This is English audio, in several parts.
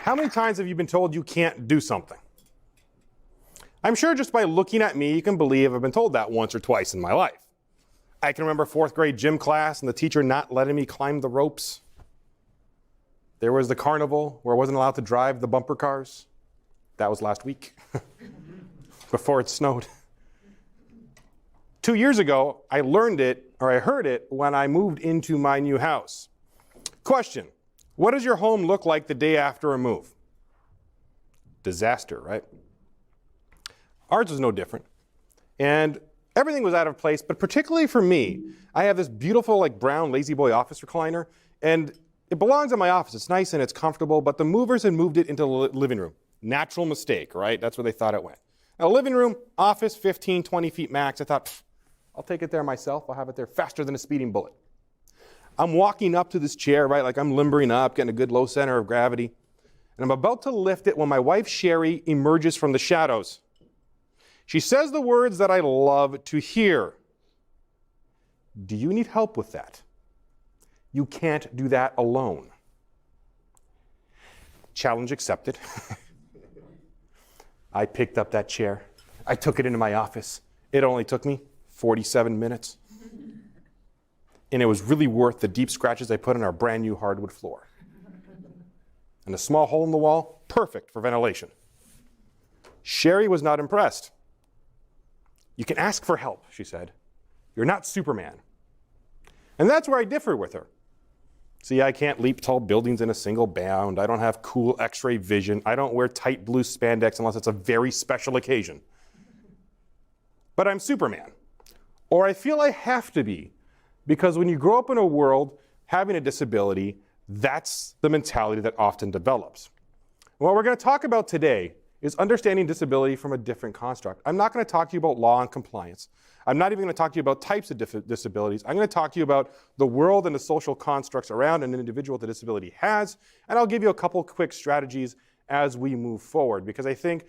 How many times have you been told you can't do something? I'm sure just by looking at me, you can believe I've been told that once or twice in my life. I can remember 4th grade gym class and the teacher not letting me climb the ropes. There was the carnival where I wasn't allowed to drive the bumper cars. That was last week, before it snowed. 2 years ago, I learned it, or I heard it, when I moved into my new house. Question, what does your home look like the day after a move? Disaster, right? Ours was no different. And everything was out of place, but particularly for me, I have this beautiful like brown lazy boy office recliner, and it belongs in my office. It's nice and it's comfortable, but the movers had moved it into the living room. Natural mistake, right? That's where they thought it went. Now, living room, office, 15, 20 feet max. I thought, I'll take it there myself. I'll have it there faster than a speeding bullet. I'm walking up to this chair, right? Like I'm limbering up, getting a good low center of gravity. And I'm about to lift it when my wife, Sherry, emerges from the shadows. She says the words that I love to hear. Do you need help with that? You can't do that alone. Challenge accepted. I picked up that chair. I took it into my office. It only took me 47 minutes. And it was really worth the deep scratches I put on our brand new hardwood floor. And a small hole in the wall, perfect for ventilation. Sherry was not impressed. You can ask for help, she said. You're not Superman. And that's where I differ with her. See, I can't leap tall buildings in a single bound. I don't have cool X-ray vision. I don't wear tight blue spandex unless it's a very special occasion. But I'm Superman. Or I feel I have to be, because when you grow up in a world having a disability, that's the mentality that often develops. What we're going to talk about today is understanding disability from a different construct. I'm not going to talk to you about law and compliance. I'm not even going to talk to you about types of disabilities. I'm going to talk to you about the world and the social constructs around an individual with a disability has, and I'll give you a couple quick strategies as we move forward, because I think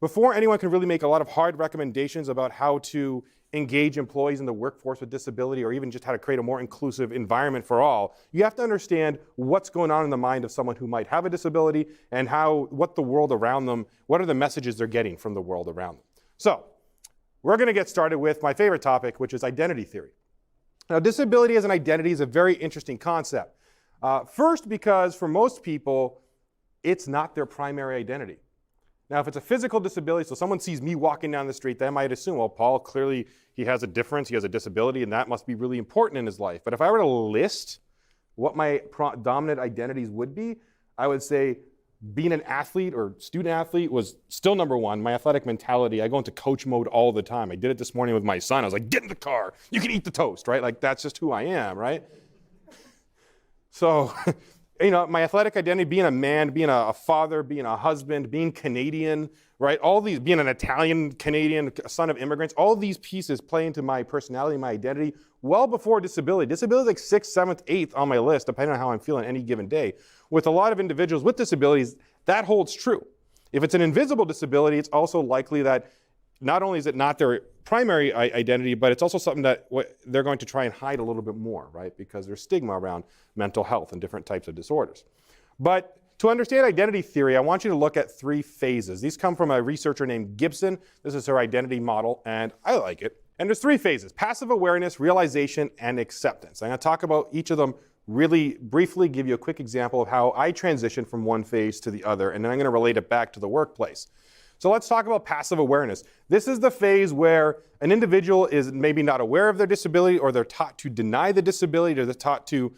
before anyone can really make a lot of hard recommendations about how to engage employees in the workforce with disability, or even just how to create a more inclusive environment for all, you have to understand what's going on in the mind of someone who might have a disability and what the world around them, what are the messages they're getting from the world around them. So we're going to get started with my favorite topic, which is identity theory. Now, disability as an identity is a very interesting concept. First, because for most people, it's not their primary identity. Now, if it's a physical disability, so someone sees me walking down the street, they might assume, well, Paul, clearly he has a difference, he has a disability, and that must be really important in his life. But if I were to list what my dominant identities would be, I would say being an athlete or student athlete was still number one. My athletic mentality, I go into coach mode all the time. I did it this morning with my son. I was like, get in the car, you can eat the toast, right? Like, that's just who I am, right? So, you know, my athletic identity, being a man, being a father, being a husband, being Canadian, right? All these, being an Italian, Canadian, son of immigrants, all these pieces play into my personality, my identity, well before disability. Disability is like 6th, 7th, 8th on my list, depending on how I'm feeling any given day. With a lot of individuals with disabilities, that holds true. If it's an invisible disability, it's also likely that not only is it not their primary identity, but it's also something that they're going to try and hide a little bit more, right? Because there's stigma around mental health and different types of disorders. But to understand identity theory, I want you to look at 3 phases. These come from a researcher named Gibson. This is her identity model, and I like it. And there's 3 phases: passive awareness, realization, and acceptance. I'm going to talk about each of them really briefly, give you a quick example of how I transitioned from one phase to the other, and then I'm going to relate it back to the workplace. So let's talk about passive awareness. This is the phase where an individual is maybe not aware of their disability, or they're taught to deny the disability, or they're taught to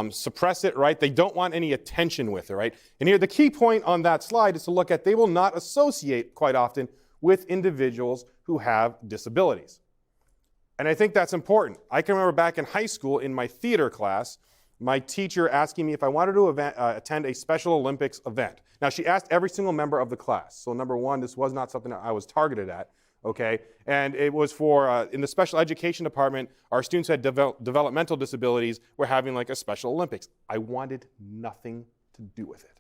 suppress it, right? They don't want any attention with it, right? And here the key point on that slide is to look at they will not associate quite often with individuals who have disabilities. And I think that's important. I can remember back in high school in my theater class, my teacher asking me if I wanted to attend a Special Olympics event. Now, she asked every single member of the class. So number one, this was not something that I was targeted at, okay? And it was for, in the special education department, our students had developmental disabilities. We're having like a Special Olympics. I wanted nothing to do with it.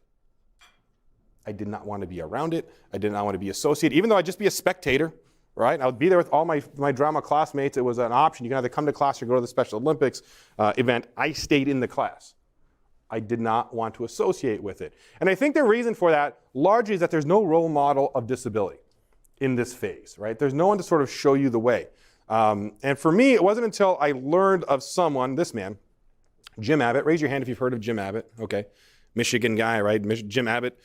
I did not want to be around it. I did not want to be associated, even though I'd just be a spectator, right? I would be there with all my drama classmates. It was an option. You can either come to class or go to the Special Olympics event. I stayed in the class. I did not want to associate with it. And I think the reason for that largely is that there's no role model of disability in this phase, right? There's no one to sort of show you the way. And for me, it wasn't until I learned of someone, this man, Jim Abbott. Raise your hand if you've heard of Jim Abbott. Okay. Michigan guy, right? Jim Abbott,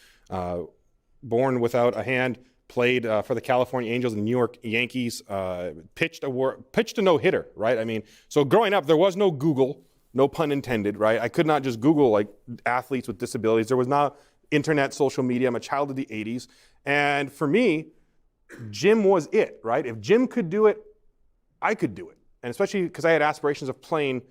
born without a hand, played for the California Angels and New York Yankees, pitched a no-hitter, right? I mean, so growing up, there was no Google, no pun intended, right? I could not just Google like athletes with disabilities. There was not internet, social media. I'm a child of the 80s. And for me, Jim was it, right? If Jim could do it, I could do it. And especially because I had aspirations of playing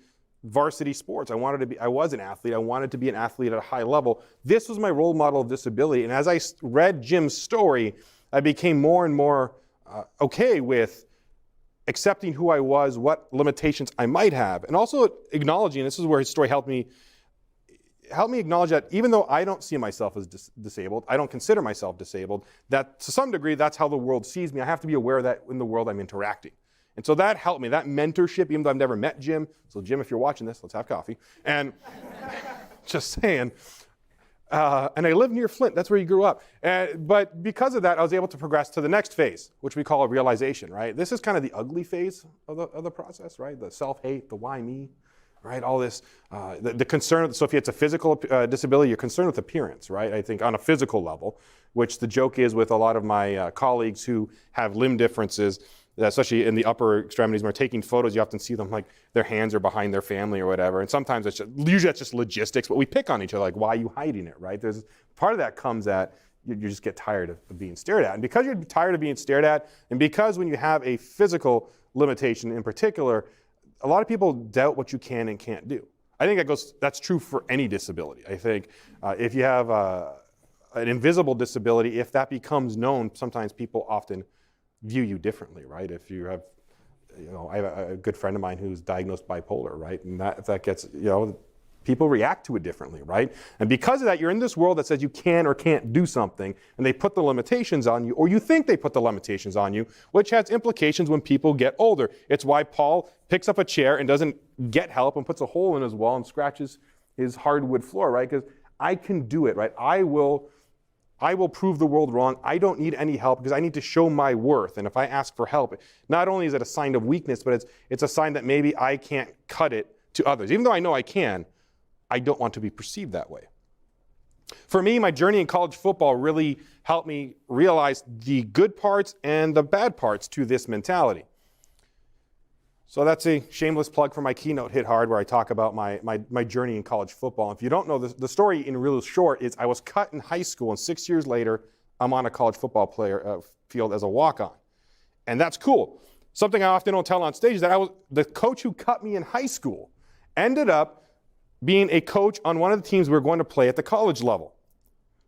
varsity sports. I was an athlete. I wanted to be an athlete at a high level. This was my role model of disability. And as I read Jim's story, I became more and more okay with accepting who I was, what limitations I might have, and also acknowledging, this is where his story helped me acknowledge that even though I don't see myself as disabled, I don't consider myself disabled, that to some degree that's how the world sees me. I have to be aware of that in the world I'm interacting. And so that helped me, that mentorship, even though I've never met Jim. So Jim, if you're watching this, let's have coffee. And just saying. And I live near Flint, that's where he grew up. But because of that, I was able to progress to the next phase, which we call a realization, right? This is kind of the ugly phase of the process, right? The self-hate, the why me, right? All this, the concern, so if it's a physical disability, you're concerned with appearance, right? I think on a physical level, which the joke is with a lot of my colleagues who have limb differences, especially in the upper extremities, when we're taking photos, you often see them like their hands are behind their family or whatever. And sometimes usually that's just logistics, but we pick on each other, like, why are you hiding it, right? There's part of that comes at, you just get tired of being stared at. And because you're tired of being stared at, and because when you have a physical limitation in particular, a lot of people doubt what you can and can't do. I think that's true for any disability. I think if you have an invisible disability, if that becomes known, sometimes people often view you differently, right? If you have, I have a good friend of mine who's diagnosed bipolar, right? And if that gets, people react to it differently, right? And because of that, you're in this world that says you can or can't do something, and they put the limitations on you, or you think they put the limitations on you, which has implications when people get older. It's why Paul picks up a chair and doesn't get help and puts a hole in his wall and scratches his hardwood floor, right? Because I can do it, right? I will prove the world wrong. I don't need any help because I need to show my worth. And if I ask for help, not only is it a sign of weakness, but it's a sign that maybe I can't cut it to others. Even though I know I can, I don't want to be perceived that way. For me, my journey in college football really helped me realize the good parts and the bad parts to this mentality. So that's a shameless plug for my keynote, Hit Hard, where I talk about my journey in college football. If you don't know, the story in real short is I was cut in high school, and 6 years later, I'm on a college football field as a walk-on. And that's cool. Something I often don't tell on stage is that the coach who cut me in high school ended up being a coach on one of the teams we were going to play at the college level.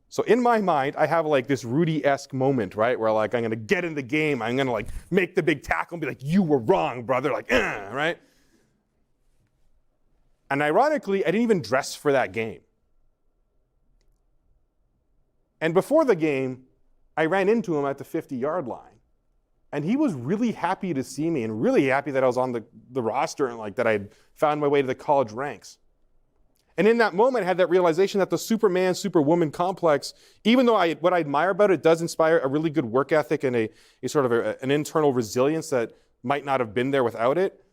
So in my mind, I have like this Rudy-esque moment, right? Where like, I'm going to get in the game. I'm going to like make the big tackle and be like, you were wrong, brother. Like, right? And ironically, I didn't even dress for that game. And before the game, I ran into him at the 50-yard line. And he was really happy to see me and really happy that I was on the roster and like that I had found my way to the college ranks. And in that moment, I had that realization that the Superman, Superwoman complex, even though what I admire about it does inspire a really good work ethic and a sort of an internal resilience that might not have been there without it,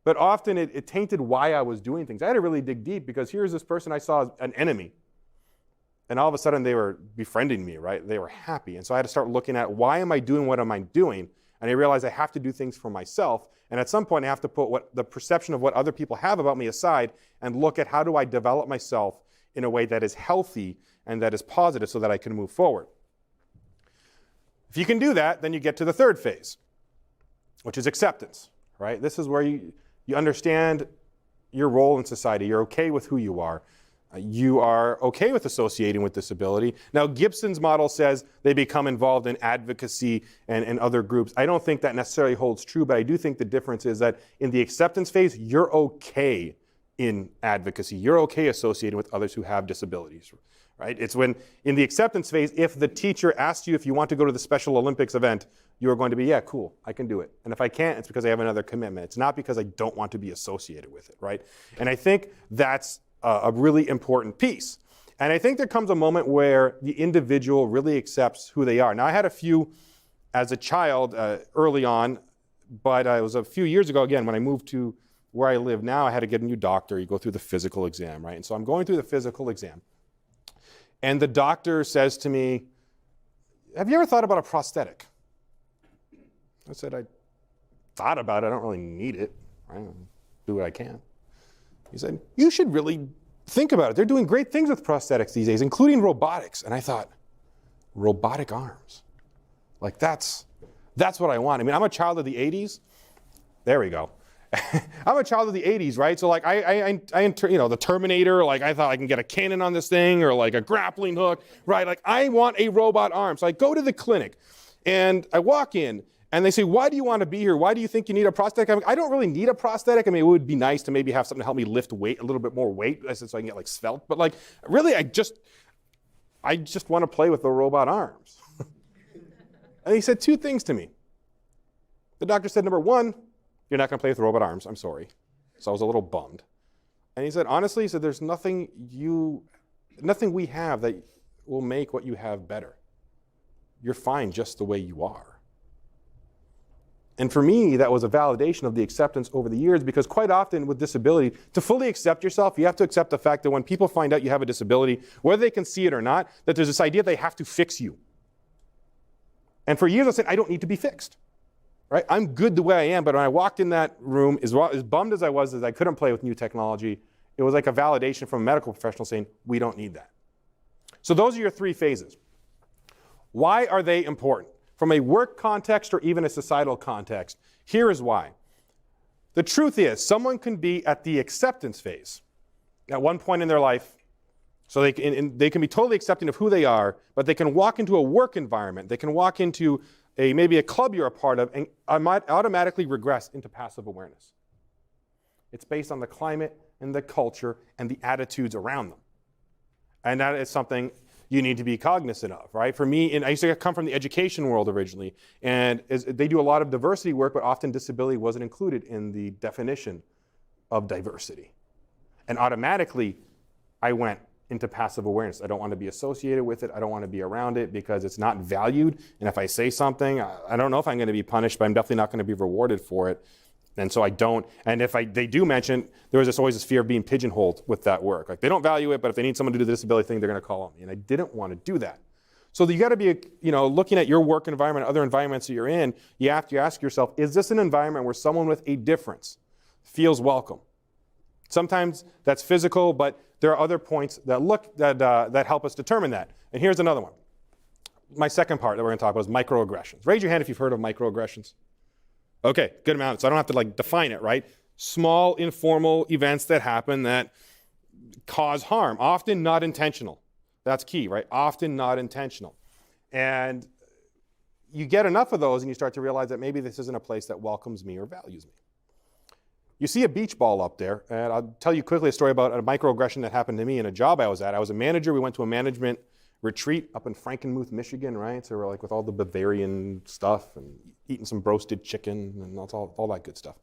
but often it tainted why I was doing things. I had to really dig deep because here's this person I saw as an enemy. And all of a sudden, they were befriending me, right? They were happy. And so I had to start looking at why am I doing what am I doing? And I realized I have to do things for myself. And at some point, I have to put the perception of what other people have about me aside and look at how do I develop myself in a way that is healthy and that is positive so that I can move forward. If you can do that, then you get to the third phase, which is acceptance, right? This is where you understand your role in society. You're okay with who you are. You are okay with associating with disability. Now, Gibson's model says they become involved in advocacy and other groups. I don't think that necessarily holds true, but I do think the difference is that in the acceptance phase, you're okay in advocacy. You're okay associating with others who have disabilities, right? It's when in the acceptance phase, if the teacher asks you if you want to go to the Special Olympics event, you are going to be, yeah, cool, I can do it. And if I can't, it's because I have another commitment. It's not because I don't want to be associated with it, right? And I think that's a really important piece. And I think there comes a moment where the individual really accepts who they are. Now, I had a few as a child early on, but it was a few years ago, again, when I moved to where I live now, I had to get a new doctor. You go through the physical exam, right? And so I'm going through the physical exam. And the doctor says to me, have you ever thought about a prosthetic? I said, I thought about it. I don't really need it. Right? I'll do what I can. He said, you should really think about it. They're doing great things with prosthetics these days, including robotics. And I thought, robotic arms? Like that's what I want. I mean, I'm a child of the 80s. There we go. I'm a child of the 80s, right? So like the Terminator, like I thought I can get a cannon on this thing or like a grappling hook, right? Like I want a robot arm. So I go to the clinic and I walk in and they say, why do you want to be here? Why do you think you need a prosthetic? I don't really need a prosthetic. I mean, it would be nice to maybe have something to help me lift weight, a little bit more weight, so I can get like svelte. But like really, I just want to play with the robot arms. And he said two things to me. The doctor said, number one, you're not going to play with robot arms. I'm sorry. So I was a little bummed. And he said, honestly, he said, there's nothing we have that will make what you have better. You're fine just the way you are. And for me, that was a validation of the acceptance over the years, because quite often with disability, to fully accept yourself, you have to accept the fact that when people find out you have a disability, whether they can see it or not, that there's this idea they have to fix you. And for years I said, I don't need to be fixed. Right? I'm good the way I am, but when I walked in that room, as bummed as I was as I couldn't play with new technology, it was like a validation from a medical professional saying, we don't need that. So those are your three phases. Why are they important? From a work context or even a societal context, here is why. The truth is, someone can be at the acceptance phase at one point in their life, so they can be totally accepting of who they are, but they can walk into a work environment, they can walk into maybe a club you're a part of, and I might automatically regress into passive awareness. It's based on the climate and the culture and the attitudes around them. And that is something you need to be cognizant of, right? For me, I used to come from the education world originally, and they do a lot of diversity work, but often disability wasn't included in the definition of diversity. And automatically, I went into passive awareness. I don't want to be associated with it. I don't want to be around it because it's not valued. And if I say something, I don't know if I'm going to be punished, but I'm definitely not going to be rewarded for it. And so I don't. And if they do mention, there was always this fear of being pigeonholed with that work. Like they don't value it, but if they need someone to do the disability thing, they're going to call on me. And I didn't want to do that. So you got to be, looking at your work environment, other environments that you're in, you have to ask yourself, is this an environment where someone with a difference feels welcome? Sometimes that's physical, but there are other points that help us determine that. And here's another one. My second part that we're going to talk about is microaggressions. Raise your hand if you've heard of microaggressions. Okay, good amount. So I don't have to define it, right? Small, informal events that happen that cause harm, often not intentional. That's key, right? Often not intentional. And you get enough of those and you start to realize that maybe this isn't a place that welcomes me or values me. You see a beach ball up there, and I'll tell you quickly a story about a microaggression that happened to me in a job I was at. I was a manager. We went to a management retreat up in Frankenmuth, Michigan, right? So we're with all the Bavarian stuff and eating some roasted chicken and all that good stuff.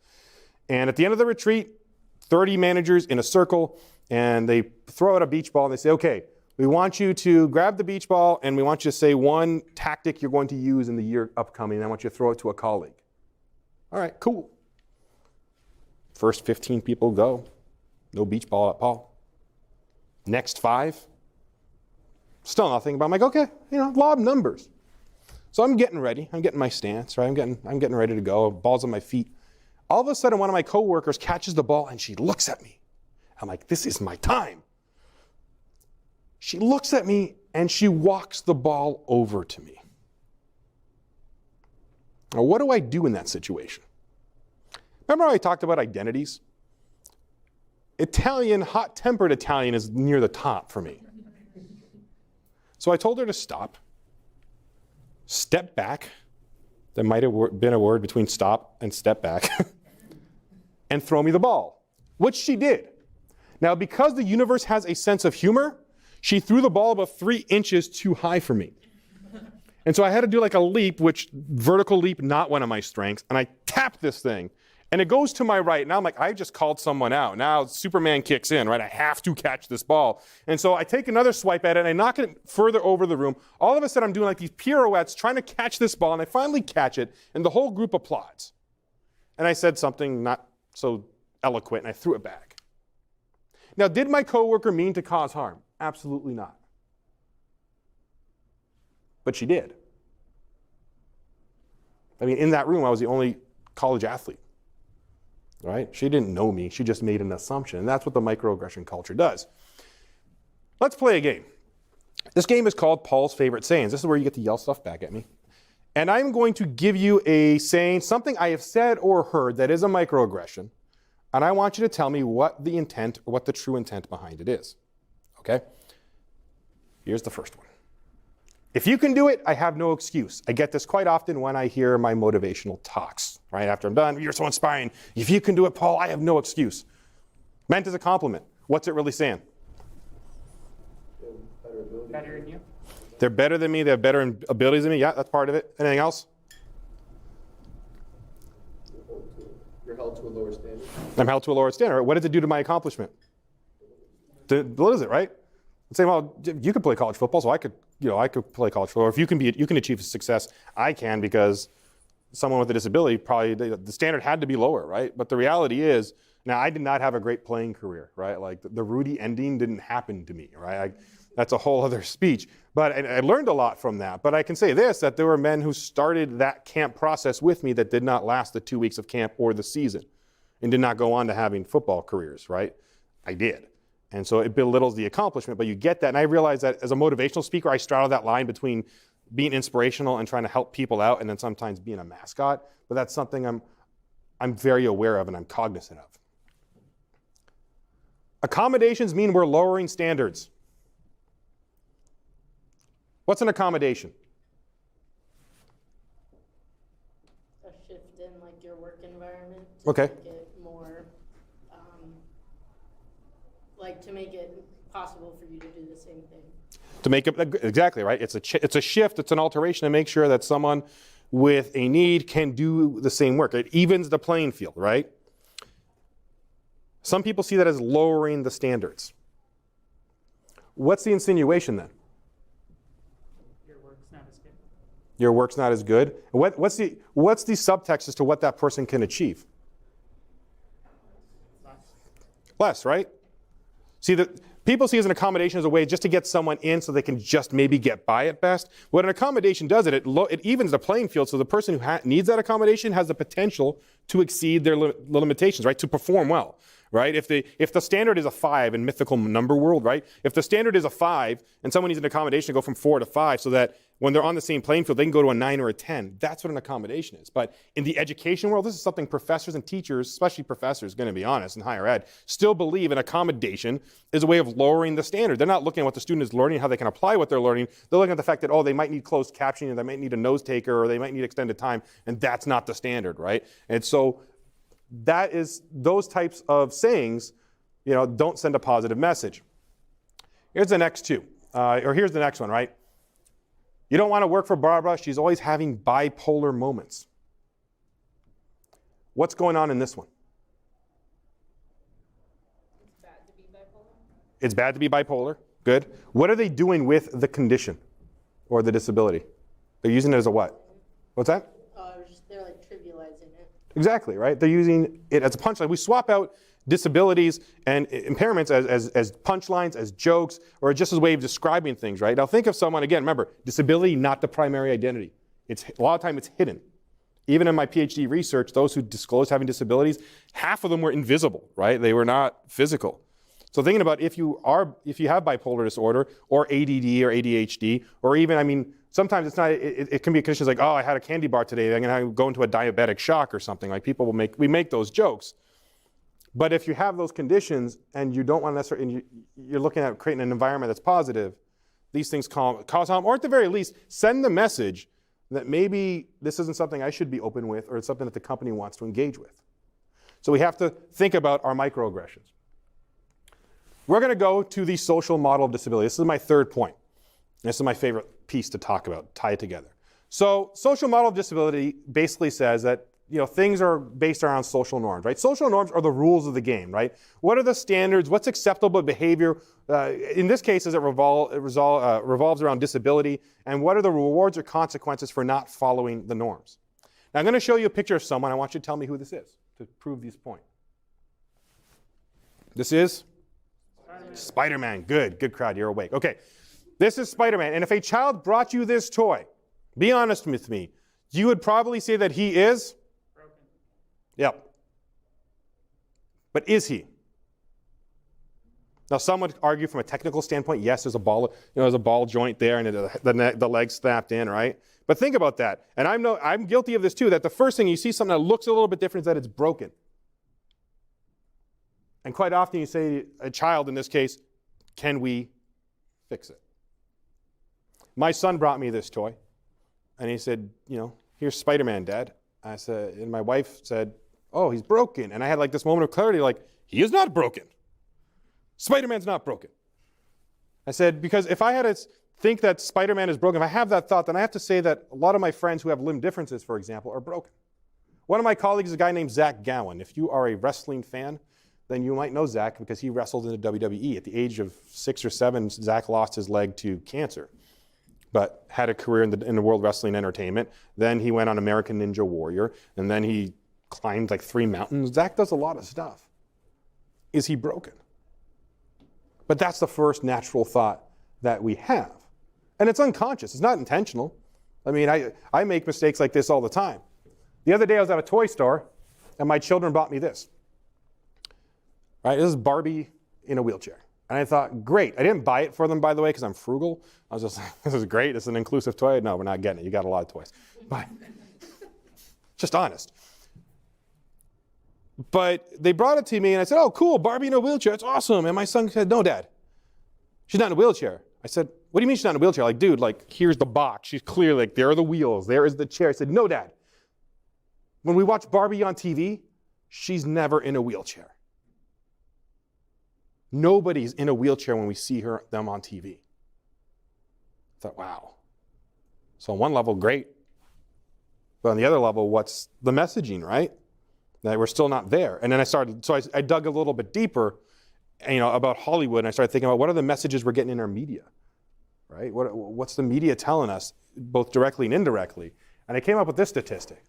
And at the end of the retreat, 30 managers in a circle, and they throw out a beach ball and they say, okay, we want you to grab the beach ball and we want you to say one tactic you're going to use in the year upcoming, and I want you to throw it to a colleague. All right, cool. First 15 people go. No beach ball at Paul. Next 5. Still nothing. But I'm like, okay, law of numbers. So I'm getting ready. I'm getting my stance, right? I'm getting ready to go. Ball's on my feet. All of a sudden, one of my coworkers catches the ball and she looks at me. I'm like, this is my time. She looks at me and she walks the ball over to me. Now, what do I do in that situation? Remember how I talked about identities? Italian, hot-tempered Italian is near the top for me. So I told her to stop, step back. There might have been a word between stop and step back, and throw me the ball, which she did. Now, because the universe has a sense of humor, she threw the ball about 3 inches too high for me. And so I had to do a leap, which vertical leap, not one of my strengths, and I tapped this thing. And it goes to my right. Now I'm like, I just called someone out. Now Superman kicks in, right? I have to catch this ball. And so I take another swipe at it and I knock it further over the room. All of a sudden I'm doing like these pirouettes trying to catch this ball, and I finally catch it, and the whole group applauds. And I said something not so eloquent, and I threw it back. Now, did my coworker mean to cause harm? Absolutely not. But she did. I mean, in that room, I was the only college athlete. Right? She didn't know me. She just made an assumption. And that's what the microaggression culture does. Let's play a game. This game is called Paul's Favorite Sayings. This is where you get to yell stuff back at me. And I'm going to give you a saying, something I have said or heard that is a microaggression. And I want you to tell me what the intent or what the true intent behind it is. Okay? Here's the first one. If you can do it, I have no excuse. I get this quite often when I hear my motivational talks. Right after I'm done, you're so inspiring. If you can do it, Paul, I have no excuse. Meant as a compliment. What's it really saying? Better than you. They're better than me. They have better abilities than me. Yeah, that's part of it. Anything else? You're held to a lower standard. I'm held to a lower standard. What does it do to my accomplishment? What is it, right? Let's say, well, you could play college football, so I could play college football. Or if you can achieve success, I can, because someone with a disability, probably the standard had to be lower, right? But the reality is, now I did not have a great playing career, right? Like the Rudy ending didn't happen to me, right? That's a whole other speech. But I learned a lot from that. But I can say this, that there were men who started that camp process with me that did not last the 2 weeks of camp or the season and did not go on to having football careers, right? I did. And so it belittles the accomplishment, but you get that. And I realize that as a motivational speaker, I straddle that line between being inspirational and trying to help people out, and then sometimes being a mascot. But that's something I'm very aware of and I'm cognizant of. Accommodations mean we're lowering standards. What's an accommodation? A shift in like your work environment to make it more, to make it possible for you to do the same thing. To make it, exactly right. It's a shift, it's an alteration to make sure that someone with a need can do the same work. It evens the playing field, right? Some people see that as lowering the standards. What's the insinuation then? Your work's not as good. Your work's not as good. What's the subtext as to what that person can achieve? Less, right? See, people see as an accommodation as a way just to get someone in so they can just maybe get by at best. What an accommodation does, it evens the playing field, so the person who needs that accommodation has the potential to exceed their limitations, right? To perform well, right? If the standard is a 5 in mythical number world, right? If the standard is a 5 and someone needs an accommodation to go from 4 to 5 so that when they're on the same playing field, they can go to a 9 or a 10. That's what an accommodation is. But in the education world, this is something professors and teachers, especially professors, going to be honest, in higher ed, still believe an accommodation is a way of lowering the standard. They're not looking at what the student is learning, how they can apply what they're learning. They're looking at the fact that, they might need closed captioning, or they might need a note taker, or they might need extended time, and that's not the standard, right? And so those types of sayings, don't send a positive message. Here's the next two, here's the next one, right? You don't want to work for Barbara. She's always having bipolar moments. What's going on in this one? It's bad to be bipolar. It's bad to be bipolar. Good. What are they doing with the condition or the disability? They're using it as a what? What's that? They're like trivializing it. Exactly, right? They're using it as a punchline. We swap out disabilities and impairments as punchlines, as jokes, or just as a way of describing things, right? Now think of someone, again, remember, disability, not the primary identity. A lot of time it's hidden. Even in my PhD research, those who disclosed having disabilities, half of them were invisible, right? They were not physical. So thinking about if you have bipolar disorder or ADD or ADHD, or even, sometimes it's not, it can be conditions like, I had a candy bar today, I'm gonna go into a diabetic shock or something. Like we make those jokes. But if you have those conditions and you don't want to necessarily, and you're looking at creating an environment that's positive, these things cause harm, or at the very least, send the message that maybe this isn't something I should be open with, or it's something that the company wants to engage with. So we have to think about our microaggressions. We're going to go to the social model of disability. This is my third point. This is my favorite piece to talk about, tie it together. So social model of disability basically says that, things are based around social norms, right? Social norms are the rules of the game, right? What are the standards? What's acceptable behavior? In this case, it revolves around disability. And what are the rewards or consequences for not following the norms? Now, I'm going to show you a picture of someone. I want you to tell me who this is to prove this point. This is Spider-Man. Good crowd. You're awake. Okay, this is Spider-Man. And if a child brought you this toy, be honest with me, you would probably say that he is? Broken. Yep. But is he? Now, some would argue from a technical standpoint, yes, there's a ball, there's a ball joint there, and the leg snapped in, right? But think about that. And I'm guilty of this too. That the first thing you see something that looks a little bit different is that it's broken. And quite often you say, a child in this case, can we fix it? My son brought me this toy, and he said, here's Spider-Man, Dad. I said, and my wife said, oh, he's broken. And I had like this moment of clarity, like, he is not broken. Spider-Man's not broken. I said, because if I had to think that Spider-Man is broken, if I have that thought, then I have to say that a lot of my friends who have limb differences, for example, are broken. One of my colleagues is a guy named Zach Gowen. If you are a wrestling fan, then you might know Zach because he wrestled in the WWE. At the age of 6 or 7, Zach lost his leg to cancer, but had a career in the World Wrestling Entertainment. Then he went on American Ninja Warrior, and then he climbed like 3 mountains. Zach does a lot of stuff. Is he broken? But that's the first natural thought that we have. And it's unconscious. It's not intentional. I mean, I make mistakes like this all the time. The other day I was at a toy store, and my children bought me this. Right? This is Barbie in a wheelchair. And I thought, great. I didn't buy it for them, by the way, because I'm frugal. I was just like, this is great. It's an inclusive toy. No, we're not getting it. You got a lot of toys. But just honest. But they brought it to me, and I said, oh, cool, Barbie in a wheelchair. It's awesome. And my son said, no, Dad, she's not in a wheelchair. I said, what do you mean she's not in a wheelchair? Like, dude, like, here's the box. She's clearly, like, there are the wheels. There is the chair. I said, no, Dad. When we watch Barbie on TV, she's never in a wheelchair. Nobody's in a wheelchair when we see them on TV. I thought, wow. So on one level, great. But on the other level, what's the messaging, right? That we're still not there. And then I dug a little bit deeper, about Hollywood, and I started thinking about what are the messages we're getting in our media, right? What's the media telling us, both directly and indirectly? And I came up with this statistic.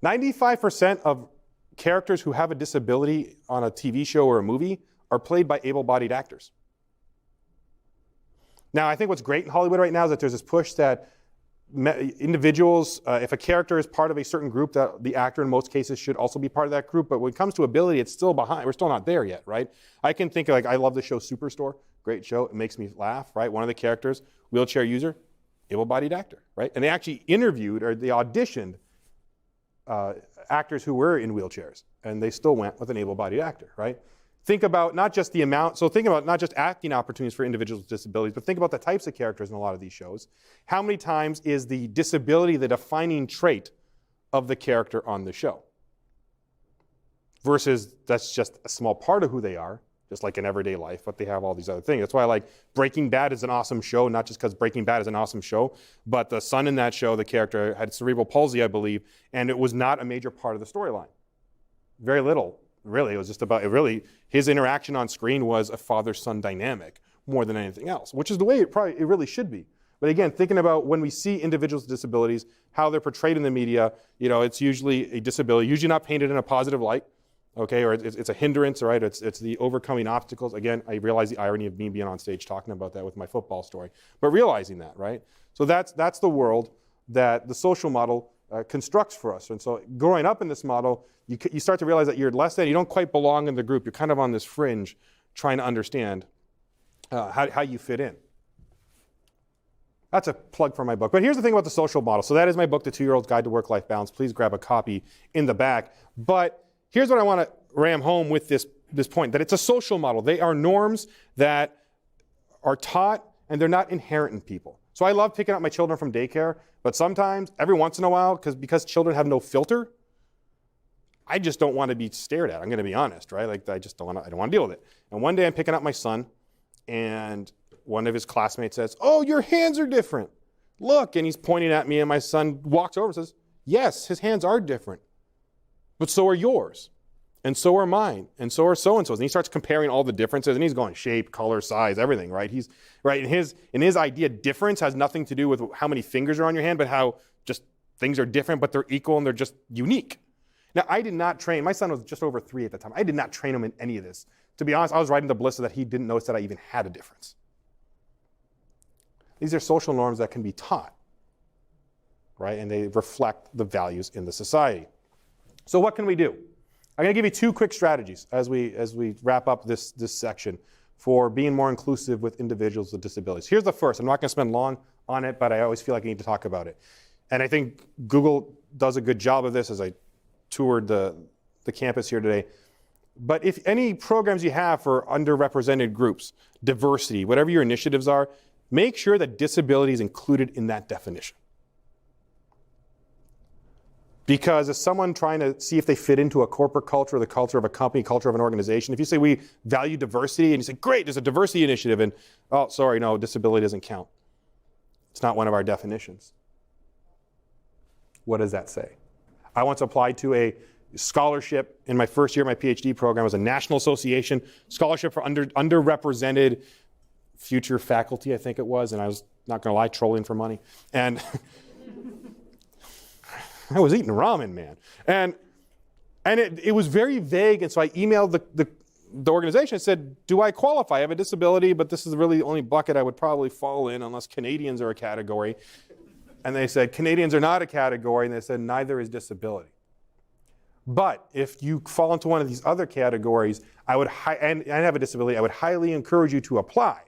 95% of characters who have a disability on a TV show or a movie are played by able-bodied actors. Now, I think what's great in Hollywood right now is that there's this push that individuals, if a character is part of a certain group, that the actor in most cases should also be part of that group. But when it comes to ability, it's still behind. We're still not there yet, right? I can think I love the show Superstore. Great show. It makes me laugh, right? One of the characters, wheelchair user, able-bodied actor, right? And they actually interviewed or they auditioned actors who were in wheelchairs, and they still went with an able-bodied actor, right? Think about not just the amount, so think about not just acting opportunities for individuals with disabilities, but think about the types of characters in a lot of these shows. How many times is the disability the defining trait of the character on the show? Versus that's just a small part of who they are, just like in everyday life, but they have all these other things. That's why I like Breaking Bad is an awesome show, not just because Breaking Bad is an awesome show, but the son in that show, the character, had cerebral palsy, I believe, and it was not a major part of the storyline. Very little. Really, it was just about, his interaction on screen was a father-son dynamic more than anything else, which is the way it really should be. But again, thinking about when we see individuals with disabilities, how they're portrayed in the media, it's usually a disability, usually not painted in a positive light, okay, or it's a hindrance, right? It's the overcoming obstacles. Again, I realize the irony of me being on stage talking about that with my football story, but realizing that, right? So that's the world that the social model constructs for us. And so growing up in this model, you start to realize that you're less than, you don't quite belong in the group. You're kind of on this fringe trying to understand how you fit in. That's a plug for my book. But here's the thing about the social model. So that is my book, The 2-Year-Old's Guide to Work-Life Balance. Please grab a copy in the back. But here's what I want to ram home with this point, that it's a social model. They are norms that are taught, and they're not inherent in people. So I love picking up my children from daycare, but sometimes, every once in a while, because children have no filter, I just don't want to be stared at. I'm going to be honest, right? Like I don't want to deal with it. And one day I'm picking up my son, and one of his classmates says, "Oh, your hands are different. Look," and he's pointing at me, and my son walks over and says, Yes, his hands are different, but so are yours, and so are mine, and so are so-and-so's. And he starts comparing all the differences, and he's going shape, color, size, everything, right? He's right in his idea, difference has nothing to do with how many fingers are on your hand, but how just things are different, but they're equal and they're just unique. Now, I did not train, my son was just over 3 at the time. I did not train him in any of this. To be honest, I was right in the bliss that he didn't notice that I even had a difference. These are social norms that can be taught, right? And they reflect the values in the society. So what can we do? I'm going to give you 2 quick strategies as we wrap up this section for being more inclusive with individuals with disabilities. Here's the first. I'm not going to spend long on it, but I always feel like I need to talk about it. And I think Google does a good job of this as I toured the campus here today. But if any programs you have for underrepresented groups, diversity, whatever your initiatives are, make sure that disability is included in that definition. Because as someone trying to see if they fit into a corporate culture, the culture of a company, culture of an organization, if you say we value diversity and you say, great, there's a diversity initiative, and oh, sorry, no, disability doesn't count. It's not one of our definitions. What does that say? I once applied to a scholarship in my first year of my PhD program. It was a National Association scholarship for underrepresented future faculty, I think it was, and I was not going to lie, trolling for money. And I was eating ramen, man. And it was very vague, and so I emailed the organization and said, do I qualify? I have a disability, but this is really the only bucket I would probably fall in unless Canadians are a category. And they said, Canadians are not a category, and they said, neither is disability. But if you fall into one of these other categories, and have a disability, I would highly encourage you to apply,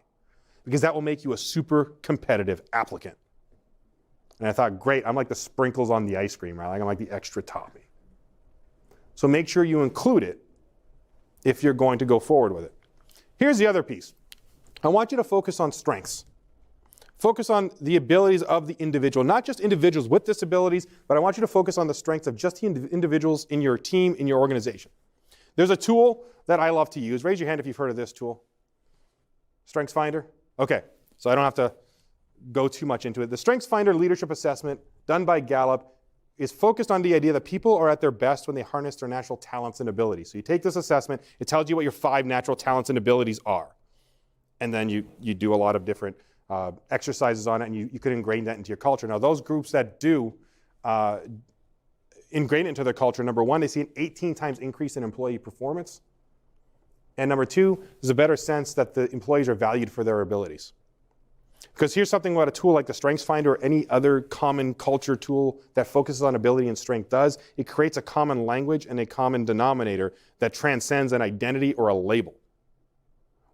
because that will make you a super competitive applicant. And I thought, great, I'm like the sprinkles on the ice cream, right? I'm like the extra topping. So make sure you include it if you're going to go forward with it. Here's the other piece. I want you to focus on strengths. Focus on the abilities of the individual, not just individuals with disabilities, but I want you to focus on the strengths of just the individuals in your team, in your organization. There's a tool that I love to use. Raise your hand if you've heard of this tool. Strengths Finder? Okay, so I don't have to go too much into it. The Strengths Finder leadership assessment done by Gallup is focused on the idea that people are at their best when they harness their natural talents and abilities. So you take this assessment, it tells you what your 5 natural talents and abilities are. And then you do a lot of different exercises on it, and you could ingrain that into your culture. Now, those groups that do ingrain it into their culture, number 1, they see an 18 times increase in employee performance. And number 2, there's a better sense that the employees are valued for their abilities. Because here's something what a tool like the Strengths Finder or any other common culture tool that focuses on ability and strength does. It creates a common language and a common denominator that transcends an identity or a label.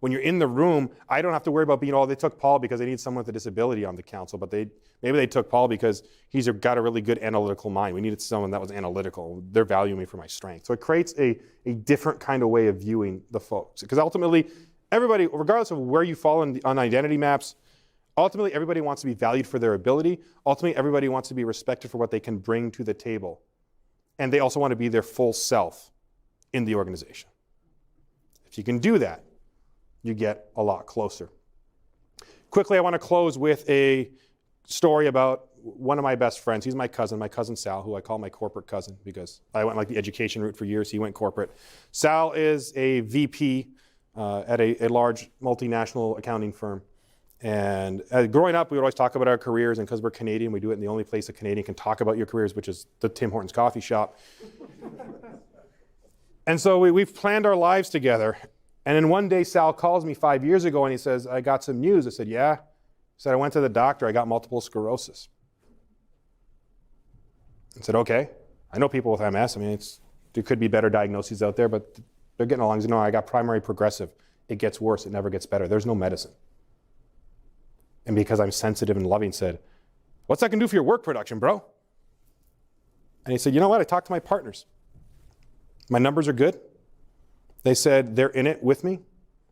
When you're in the room, I don't have to worry about being, they took Paul because they need someone with a disability on the council, but maybe they took Paul because he's got a really good analytical mind. We needed someone that was analytical. They're valuing me for my strength. So it creates a different kind of way of viewing the folks. Because ultimately, everybody, regardless of where you fall on identity maps, ultimately everybody wants to be valued for their ability. Ultimately, everybody wants to be respected for what they can bring to the table. And they also want to be their full self in the organization. If you can do that, you get a lot closer. Quickly, I want to close with a story about one of my best friends. He's my cousin Sal, who I call my corporate cousin because I went like the education route for years. He went corporate. Sal is a VP at a large multinational accounting firm. And growing up, we would always talk about our careers, and because we're Canadian, we do it in the only place a Canadian can talk about your careers, which is the Tim Hortons coffee shop. And so we've planned our lives together. And then one day, Sal calls me 5 years ago, and he says, I got some news. I said, yeah. He said, I went to the doctor. I got multiple sclerosis. I said, okay. I know people with MS. I mean, there could be better diagnoses out there, but they're getting along. He said, no, I got primary progressive. It gets worse. It never gets better. There's no medicine. And because I'm sensitive and loving, said, what's that going to do for your work production, bro? And he said, you know what? I talked to my partners. My numbers are good. They said they're in it with me.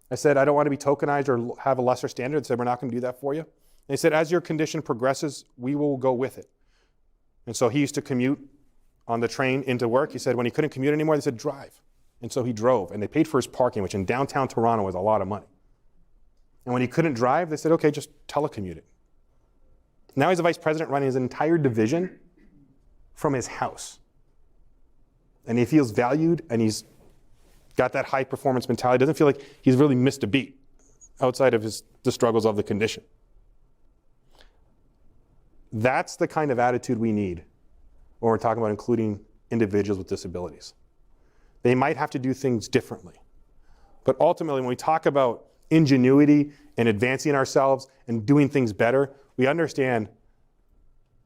I said, I don't want to be tokenized or have a lesser standard. They said, we're not going to do that for you. And they said, as your condition progresses, we will go with it. And so he used to commute on the train into work. He said when he couldn't commute anymore, they said, drive. And so he drove. And they paid for his parking, which in downtown Toronto was a lot of money. And when he couldn't drive, they said, okay, just telecommute it. Now he's a vice president running his entire division from his house. And he feels valued and he's got that high performance mentality. Doesn't feel like he's really missed a beat outside of the struggles of the condition. That's the kind of attitude we need when we're talking about including individuals with disabilities. They might have to do things differently. But ultimately, when we talk about ingenuity and advancing ourselves and doing things better, we understand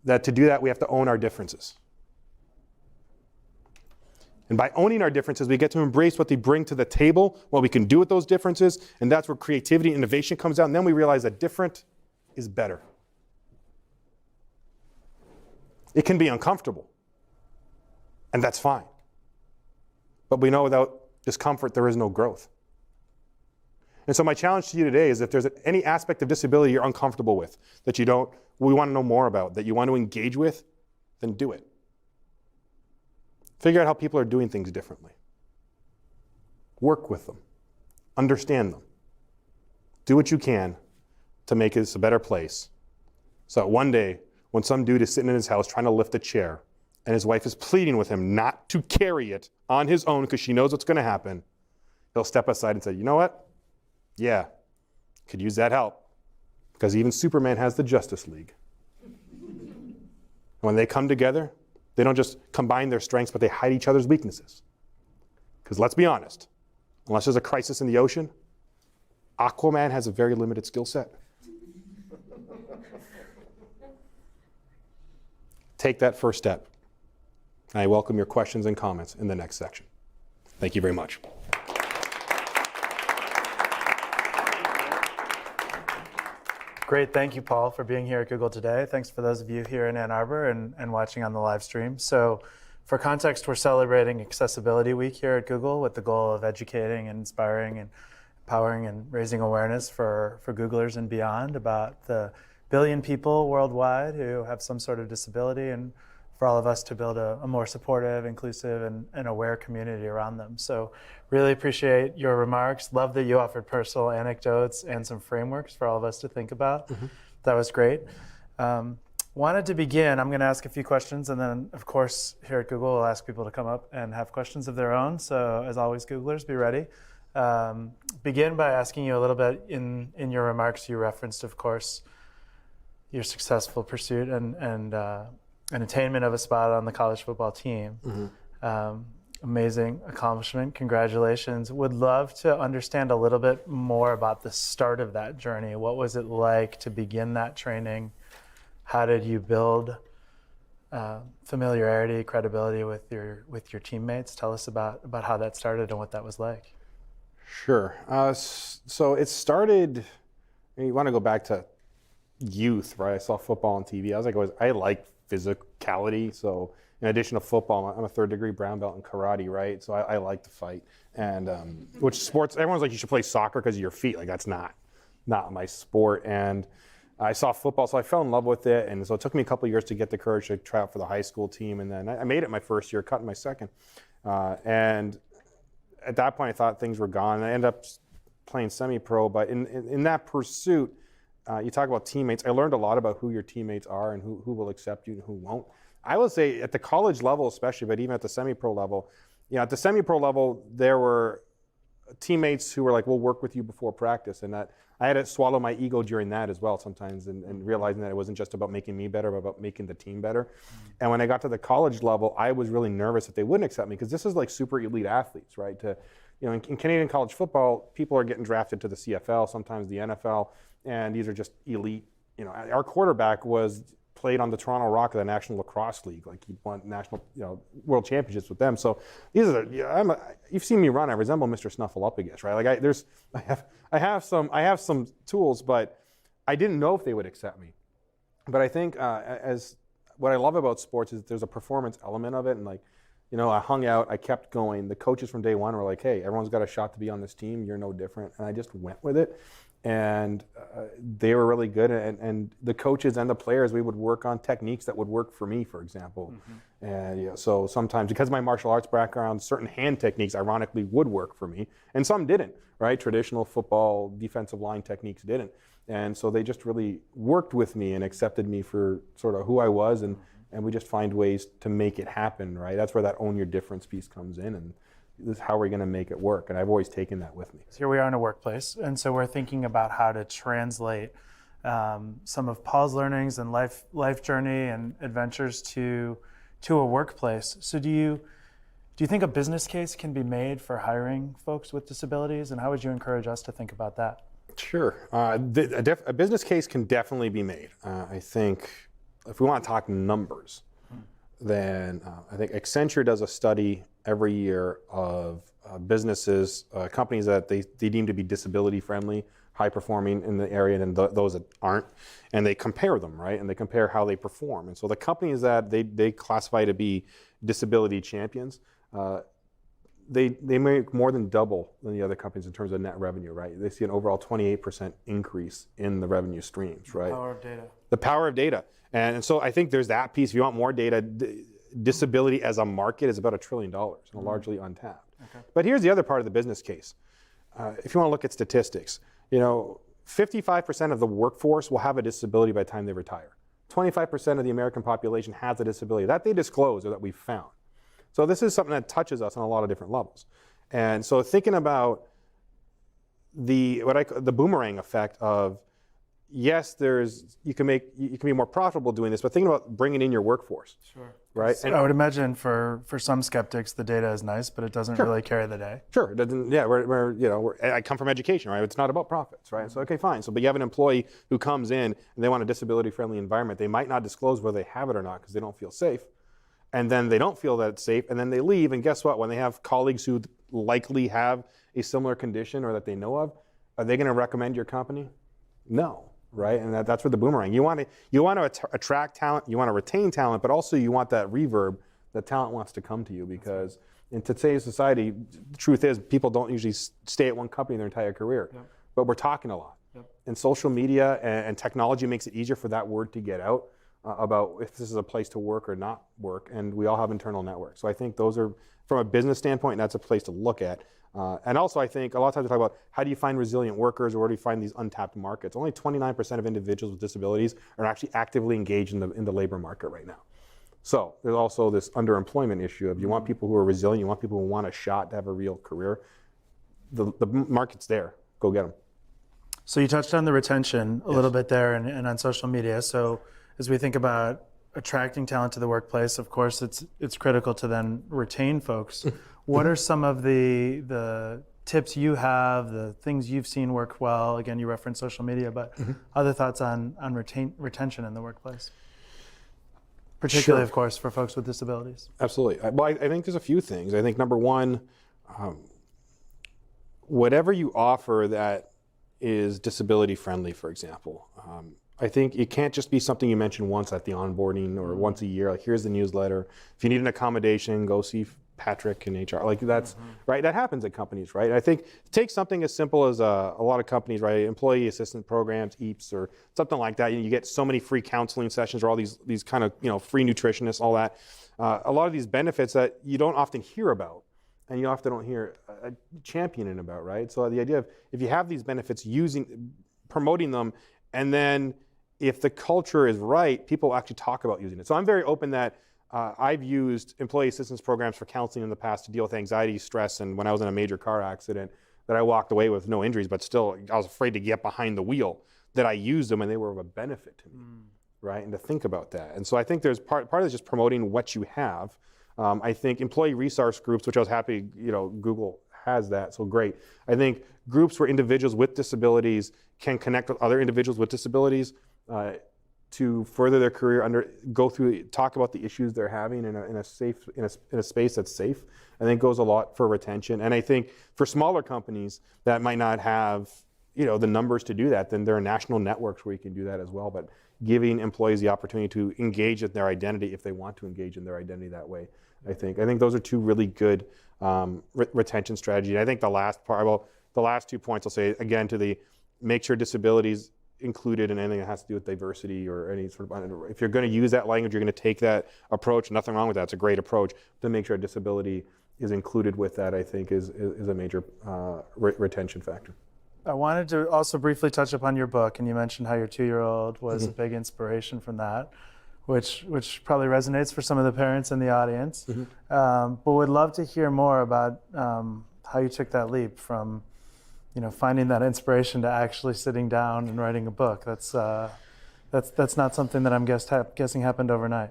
that to do that, we have to own our differences. And by owning our differences, we get to embrace what they bring to the table, what we can do with those differences, and that's where creativity and innovation comes out, and then we realize that different is better. It can be uncomfortable, and that's fine. But we know without discomfort, there is no growth. And so my challenge to you today is if there's any aspect of disability you're uncomfortable with, that we want to know more about, that you want to engage with, then do it. Figure out how people are doing things differently. Work with them. Understand them. Do what you can to make this a better place. So that one day, when some dude is sitting in his house trying to lift a chair, and his wife is pleading with him not to carry it on his own because she knows what's going to happen, he'll step aside and say, you know what? Yeah, could use that help. Because even Superman has the Justice League. When they come together, they don't just combine their strengths, but they hide each other's weaknesses. Because let's be honest, unless there's a crisis in the ocean, Aquaman has a very limited skill set. Take that first step. I welcome your questions and comments in the next section. Thank you very much. Great, thank you, Paul, for being here at Google today. Thanks for those of you here in Ann Arbor and watching on the live stream. So for context, we're celebrating Accessibility Week here at Google with the goal of educating and inspiring and empowering and raising awareness for Googlers and beyond about the billion people worldwide who have some sort of disability, and for all of us to build a more supportive, inclusive, and aware community around them. So really appreciate your remarks. Love that you offered personal anecdotes and some frameworks for all of us to think about. Mm-hmm. That was great. Wanted to begin, I'm gonna ask a few questions, and then of course here at Google, we'll ask people to come up and have questions of their own. So as always, Googlers, be ready. Begin by asking you a little bit in your remarks, you referenced, of course, your successful pursuit and an attainment of a spot on the college football team. Mm-hmm. Amazing accomplishment, congratulations. Would love to understand a little bit more about the start of that journey. What was it like to begin that training? How did you build familiarity, credibility with your teammates? Tell us about how that started and what that was like. Sure. So it started, you want to go back to youth, right? I saw football on TV. I like physicality. So in addition to football, I'm a third-degree brown belt in karate, right? So I like to fight. And which sports, everyone's like, you should play soccer because of your feet. Like, that's not my sport. And I saw football, so I fell in love with it. And so it took me a couple of years to get the courage to try out for the high school team. And then I made it my first year, cut in my second. And at that point, I thought things were gone. I ended up playing semi-pro. But in that pursuit, you talk about teammates. I learned a lot about who your teammates are and who will accept you and who won't. I would say at the college level especially, but even at the semi-pro level, at the semi-pro level, there were teammates who were like, we'll work with you before practice. And that I had to swallow my ego during that as well sometimes and realizing that it wasn't just about making me better, but about making the team better. Mm-hmm. And when I got to the college level, I was really nervous that they wouldn't accept me because this is like super elite athletes, right? In Canadian college football, people are getting drafted to the CFL, sometimes the NFL, and these are just elite. Our quarterback played on the Toronto Rock of the National Lacrosse League. Like, he won national, world championships with them. So these are, you've seen me run. I resemble Mr. Snuffleupagus, right? Like I have some tools, but I didn't know if they would accept me. But I think as what I love about sports is there's a performance element of it, and I hung out, I kept going. The coaches from day one were like, hey, everyone's got a shot to be on this team. You're no different. And I just went with it. And they were really good. And the coaches and the players, we would work on techniques that would work for me, for example. Mm-hmm. And so sometimes, because of my martial arts background, certain hand techniques, ironically, would work for me. And some didn't, right? Traditional football defensive line techniques didn't. And so they just really worked with me and accepted me for sort of who I was and and we just find ways to make it happen, right? That's where that own your difference piece comes in, and this is how we're going to make it work. And I've always taken that with me. So here we are in a workplace, and so we're thinking about how to translate some of Paul's learnings and life journey and adventures to a workplace. So do you think a business case can be made for hiring folks with disabilities, and how would you encourage us to think about that? Sure. A business case can definitely be made. I think if we want to talk numbers, then I think Accenture does a study every year of businesses, companies that they deem to be disability friendly, high performing in the area, and those that aren't, and they compare them, right? And they compare how they perform. And so the companies that they classify to be disability champions, they make more than double than the other companies in terms of net revenue, right? They see an overall 28% increase in the revenue streams, right? Power of data. The power of data. And so I think there's that piece. If you want more data, disability as a market is about $1 trillion and largely untapped. Okay. But here's the other part of the business case. If you want to look at statistics, 55% of the workforce will have a disability by the time they retire. 25% of the American population has a disability. That they disclose or that we've found. So this is something that touches us on a lot of different levels. And so thinking about the boomerang effect of, yes, you can be more profitable doing this, but thinking about bringing in your workforce. Sure. Right? So I would imagine for some skeptics, the data is nice, but it doesn't really carry the day. Sure, it doesn't. Yeah, I come from education, right? It's not about profits, right? So okay, fine. So, but you have an employee who comes in and they want a disability-friendly environment. They might not disclose whether they have it or not because they don't feel safe, and then they don't feel that it's safe, and then they leave. And guess what? When they have colleagues who likely have a similar condition or that they know of, are they going to recommend your company? No. Right, and that's where the boomerang. You want to attract talent, you want to retain talent, but also you want that reverb that talent wants to come to you, because in today's society, the truth is people don't usually stay at one company their entire career. Yep. But we're talking a lot. Yep. And social media and technology makes it easier for that word to get out about if this is a place to work or not work, and we all have internal networks. So I think those are, from a business standpoint, that's a place to look at. And also, I think a lot of times we talk about how do you find resilient workers, or where do you find these untapped markets? Only 29% of individuals with disabilities are actually actively engaged in the labor market right now. So there's also this underemployment issue of you want people who are resilient, you want people who want a shot to have a real career. The market's there. Go get them. So you touched on the retention a little bit there and on social media. So as we think about attracting talent to the workplace, of course, it's critical to then retain folks. What are some of the tips you have, the things you've seen work well? Again, you referenced social media, but other thoughts on retention in the workplace? Particularly, of course, for folks with disabilities. Absolutely. Well, I think there's a few things. I think number one, whatever you offer that is disability friendly, for example, I think it can't just be something you mention once at the onboarding or once a year, like here's the newsletter. If you need an accommodation, go see Patrick in HR. Like that's, right, that happens at companies, right? I think take something as simple as a lot of companies, right, employee assistance programs, EAPS, or something like that. You get so many free counseling sessions or all these kind of, free nutritionists, all that. A lot of these benefits that you don't often hear about, and you often don't hear championing about, right? So the idea of, if you have these benefits, promoting them, and then if the culture is right, people actually talk about using it. So I'm very open that I've used employee assistance programs for counseling in the past to deal with anxiety, stress, and when I was in a major car accident that I walked away with no injuries, but still I was afraid to get behind the wheel, that I used them and they were of a benefit to me, right? And to think about that. And so I think there's part of it is just promoting what you have. I think employee resource groups, which I was happy, Google has that, so great. I think groups where individuals with disabilities can connect with other individuals with disabilities to further their career, talk about the issues they're having in a space that's safe, I think goes a lot for retention. And I think for smaller companies that might not have the numbers to do that, then there are national networks where you can do that as well. But giving employees the opportunity to engage in their identity if they want to engage in their identity that way, I think those are two really good retention strategies. I think the last 2 points I'll say again make sure disabilities included in anything that has to do with diversity or any sort of, if you're going to use that language, you're going to take that approach, nothing wrong with that, it's a great approach, to make sure disability is included with that, I think is a major retention factor. I wanted to also briefly touch upon your book, and you mentioned how your 2-year-old was a big inspiration from that. which probably resonates for some of the parents in the audience. But would love to hear more about how you took that leap from, finding that inspiration to actually sitting down and writing a book. That's not something that I'm guessing happened overnight.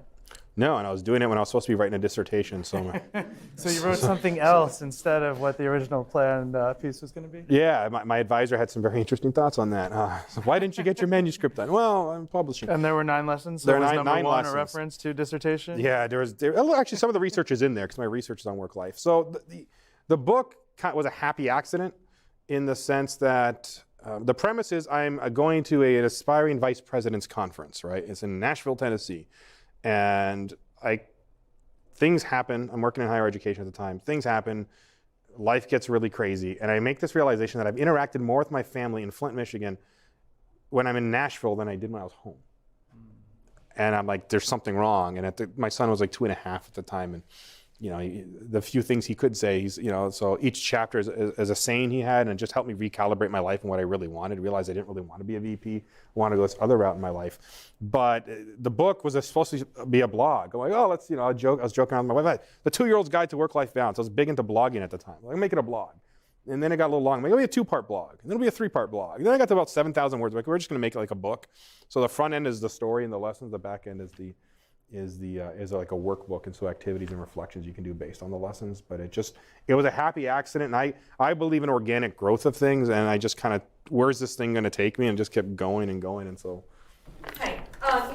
No, and I was doing it when I was supposed to be writing a dissertation. So, So you wrote something else instead of what the original planned piece was going to be? yeah, my advisor had some very interesting thoughts on that. So why didn't you get your manuscript done? Well, I'm publishing. And there were 9 lessons? So There are was nine- number nine 1 lessons. a reference to dissertation? Yeah, actually some of the research is in there because my research is on work life. So the book was a happy accident in the sense that the premise is I'm going to an aspiring vice president's conference, right? It's in Nashville, Tennessee. And things happen. I'm working in higher education at the time. Things happen. Life gets really crazy. And I make this realization that I've interacted more with my family in Flint, Michigan when I'm in Nashville than I did when I was home. And I'm like, there's something wrong. And my son was like 2.5 at the time. And the few things he could say, so each chapter is a saying he had, and it just helped me recalibrate my life and what I really wanted. Realize I didn't really want to be a VP. I wanted to go this other route in my life. But the book was supposed to be a blog. I'm like, oh, let's, I was joking around with my wife. The 2-year-old's Guide to Work-Life Balance. I was big into blogging at the time. Like, make it a blog. And then it got a little long. I'm like, it'll be a 2-part blog. And then it'll be a 3-part blog. And then I got to about 7,000 words. Like, we're just going to make it like a book. So the front end is the story and the lessons. The back end is like a workbook, and so activities and reflections you can do based on the lessons. But it was a happy accident, and I believe in organic growth of things, and I just kind of, where's this thing going to take me, and just kept going and going, and so. Hi,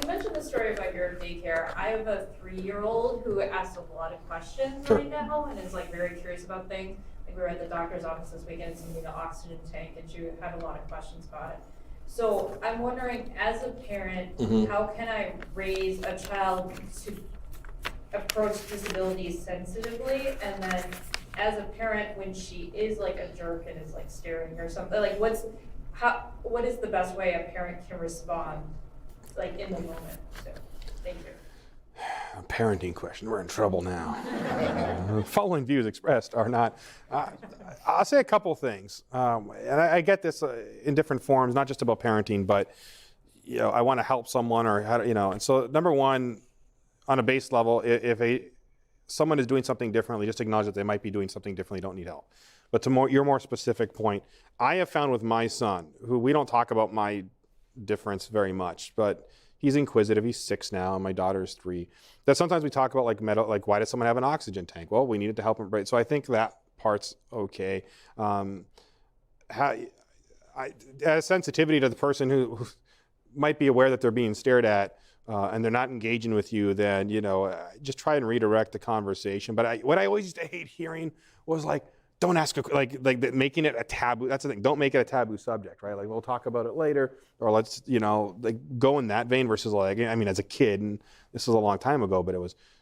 you mentioned the story about your daycare. I have a 3-year-old who asks a lot of questions right now and is like very curious about things. Like we were at the doctor's office this weekend, and needed an oxygen tank, and she had a lot of questions about it. So I'm wondering, as a parent, how can I raise a child to approach disabilities sensitively? And then as a parent, when she is like a jerk and is like staring or something, like what is the best way a parent can respond like in the moment? So thank you. A parenting question. We're in trouble now. Following views expressed are not. I'll say a couple things, and I get this in different forms, not just about parenting, but I want to help someone or how to, And so number one, on a base level, if someone is doing something differently, just acknowledge that they might be doing something differently. Don't need help. But to your more specific point, I have found with my son, who we don't talk about my difference very much, but he's inquisitive. He's 6 now, and my daughter's 3. That sometimes we talk about like why does someone have an oxygen tank? Well, we needed to help him. Right. So I think that part's okay. A sensitivity to the person who might be aware that they're being stared at and they're not engaging with you, then just try and redirect the conversation. But what I always used to hate hearing was like, don't ask making it a taboo. That's the thing. Don't make it a taboo subject, right? Like we'll talk about it later, or let's go in that vein versus as a kid, and this was a long time ago, but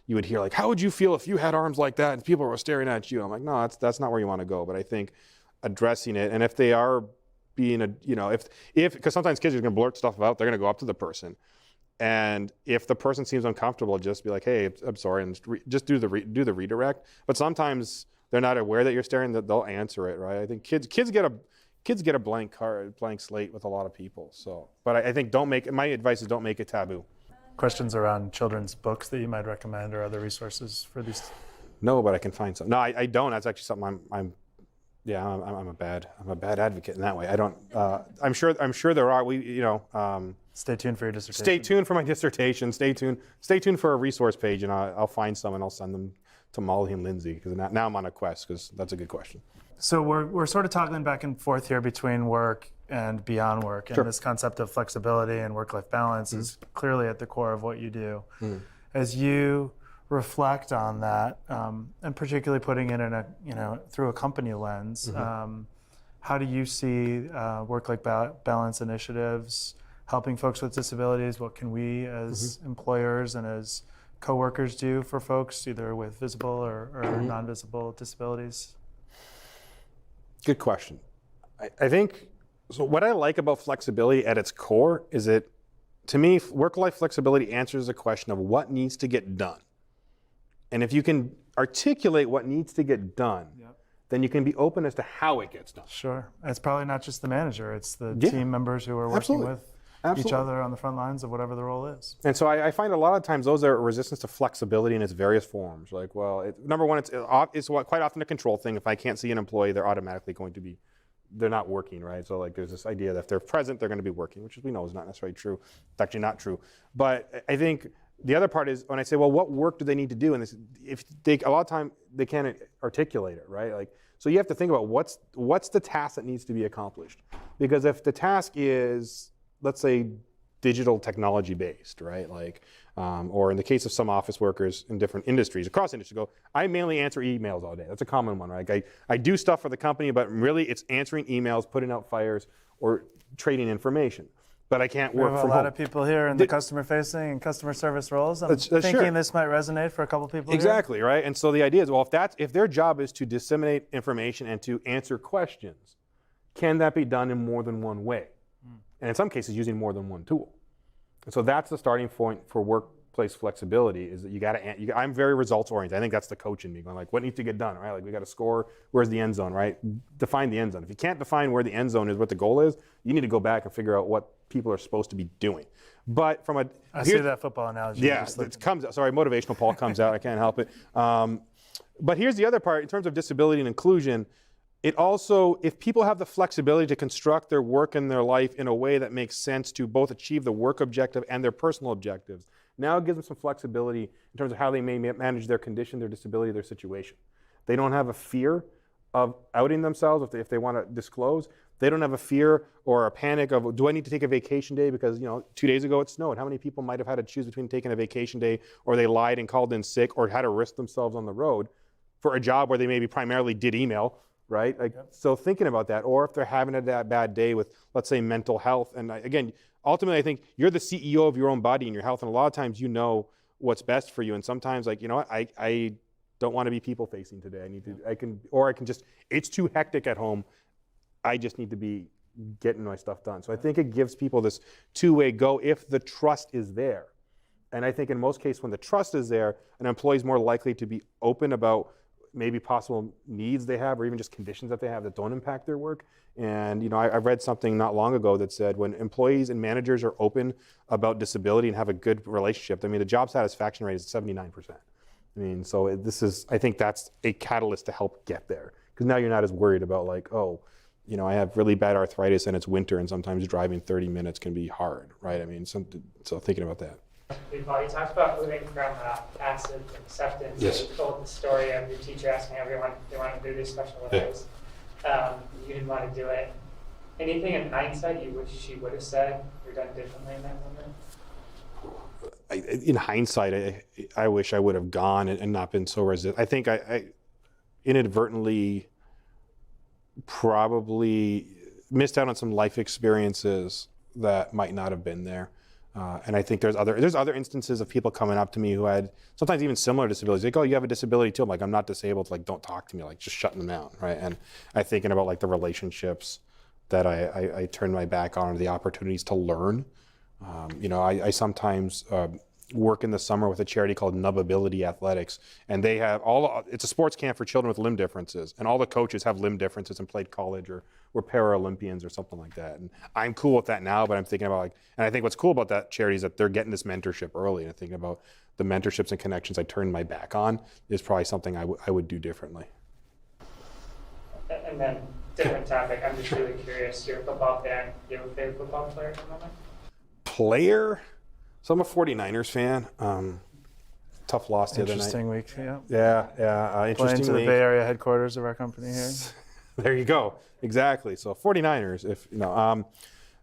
you would hear like, how would you feel if you had arms like that and people were staring at you? I'm like, no, that's not where you want to go. But I think addressing it, and if they are being because sometimes kids are going to blurt stuff out, they're going to go up to the person. And if the person seems uncomfortable, just be like, hey, I'm sorry, and just do the redirect. But sometimes they're not aware that you're staring, that they'll answer it, right? I think kids get a blank slate with a lot of people. So, but I think my advice is don't make it taboo. Questions around children's books that you might recommend or other resources for these? No, but I can find some. No, I don't. That's actually something I'm a bad advocate in that way. I don't. I'm sure there are. Stay tuned for your dissertation. Stay tuned for my dissertation. Stay tuned for a resource page, and I'll find some and I'll send them to Molly and Lindsay, because now I'm on a quest, because that's a good question. So we're sort of toggling back and forth here between work and beyond work, Sure. and this concept of flexibility and work-life balance is clearly at the core of what you do. As you reflect on that, and particularly putting it in through a company lens, how do you see work-life balance initiatives helping folks with disabilities? What can we as employers and as coworkers do for folks either with visible or non-visible disabilities? Good question. I think, so what I like about flexibility at its core is to me, work-life flexibility answers the question of what needs to get done. And if you can articulate what needs to get done, then you can be open as to how it gets done. Sure. It's probably not just the manager, it's the Yeah. team members who are working Absolutely. with. Absolutely. other on the front lines of whatever the role is. And so I find a lot of times those are resistance to flexibility in its various forms. Like, well, number one, it's quite often a control thing. If I can't see an employee, they're automatically going to be, they're not working, right? So like there's this idea that if they're present, they're going to be working, which we know is not necessarily true. It's actually not true. But I think the other part is when I say, well, what work do they need to do? And this, if they, a lot of time they can't articulate it, right? Like, so you have to think about what's the task that needs to be accomplished. Because if the task is, let's say, digital technology based, right? Like, or in the case of some office workers in different industries, across industries, go, I mainly answer emails all day. That's a common one, right? I do stuff for the company, but really it's answering emails, putting out fires, or trading information. But I can't We work have from a lot home. of people here in the customer facing and customer service roles. I'm That's thinking sure. this might resonate for a couple people here. Exactly, right? And so the idea is, well, if their job is to disseminate information and to answer questions, can that be done in more than one way? And in some cases, using more than one tool. And so that's the starting point for workplace flexibility, is that you got to, I'm very results oriented. I think that's the coach in me, going like, what needs to get done, right? Like, we got to score, where's the end zone, right? Define the end zone. If you can't define where the end zone is, what the goal is, you need to go back and figure out what people are supposed to be doing. But from a... I see that football analogy. Yeah, it comes out. Sorry, motivational Paul comes out. I can't help it. But here's the other part. In terms of disability and inclusion, it also, if people have the flexibility to construct their work and their life in a way that makes sense to both achieve the work objective and their personal objectives, now it gives them some flexibility in terms of how they may manage their condition, their disability, their situation. They don't have a fear of outing themselves if they want to disclose. They don't have a fear or a panic of, do I need to take a vacation day because 2 days ago it snowed? How many people might have had to choose between taking a vacation day, or they lied and called in sick, or had to risk themselves on the road for a job where they maybe primarily did email, right? Like, so thinking about that, or if they're having a bad day with, let's say, mental health. And again, ultimately, I think you're the CEO of your own body and your health, and a lot of times you know what's best for you. And sometimes, like, I don't want to be people facing today. I can just, it's too hectic at home. I just need to be getting my stuff done. So I think it gives people this two-way go if the trust is there. And I think in most cases, when the trust is there, an employee is more likely to be open about maybe possible needs they have, or even just conditions that they have that don't impact their work. And I read something not long ago that said when employees and managers are open about disability and have a good relationship, the job satisfaction rate is 79%. So I think that's a catalyst to help get there. Because now you're not as worried about like, I have really bad arthritis and it's winter and sometimes driving 30 minutes can be hard, right? So thinking about that. Paul, you talked about moving from passive to acceptance. Yes. You told the story of your teacher asking everyone if they wanted to do these special Olympics. You didn't want to do it. Anything in hindsight you wish she would have said or done differently in that moment? In hindsight, I wish I would have gone and not been so resistant. I think I inadvertently probably missed out on some life experiences that might not have been there. And I think there's other instances of people coming up to me who had sometimes even similar disabilities. Like, oh, you have a disability too. I'm like, I'm not disabled. Like, don't talk to me. Like, just shutting them down, right? And I thinking about like the relationships that I turned my back on, or the opportunities to learn. I sometimes work in the summer with a charity called Nubability Athletics, and they have it's a sports camp for children with limb differences, and all the coaches have limb differences and played college or were Paralympians or something like that. And I'm cool with that now, but I'm thinking about and I think what's cool about that charity is that they're getting this mentorship early, and thinking about the mentorships and connections I turned my back on is probably something I would do differently. And then, different topic, I'm just really curious, you're a football fan, do you have a favorite football player at the moment? Player? So I'm a 49ers fan. Tough loss the other night. Interesting week, yeah. Yeah, interesting Playing to the week. Bay Area headquarters of our company here. There you go. Exactly. So 49ers,